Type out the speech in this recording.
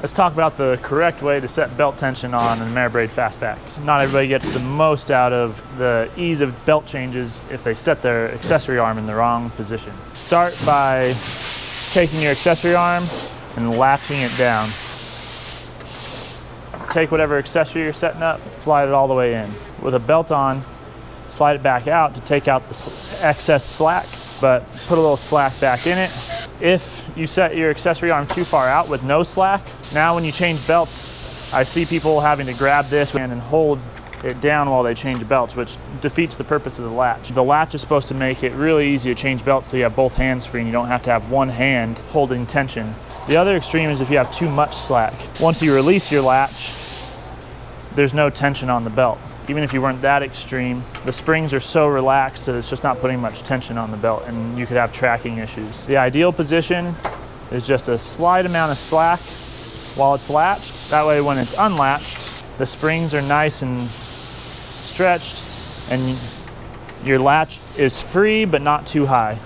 Let's talk about the correct way to set belt tension on an AmeriBrade FastBack. Not everybody gets the most out of the ease of belt changes if they set their accessory arm in the wrong position. Start by taking your accessory arm and latching it down. Take whatever accessory you're setting up, slide it all the way in. With a belt on, slide it back out to take out the excess slack, but put a little slack back in it. If you set your accessory arm too far out with no slack, now when you change belts, I see people having to grab this and hold it down while they change belts, which defeats the purpose of the latch. The latch is supposed to make it really easy to change belts so you have both hands free and you don't have to have one hand holding tension. The other extreme is if you have too much slack. Once you release your latch, there's no tension on the belt. Even if you weren't that extreme, the springs are so relaxed that it's just not putting much tension on the belt and you could have tracking issues. The ideal position is just a slight amount of slack while it's latched. That way when it's unlatched, the springs are nice and stretched and your latch is free but not too high.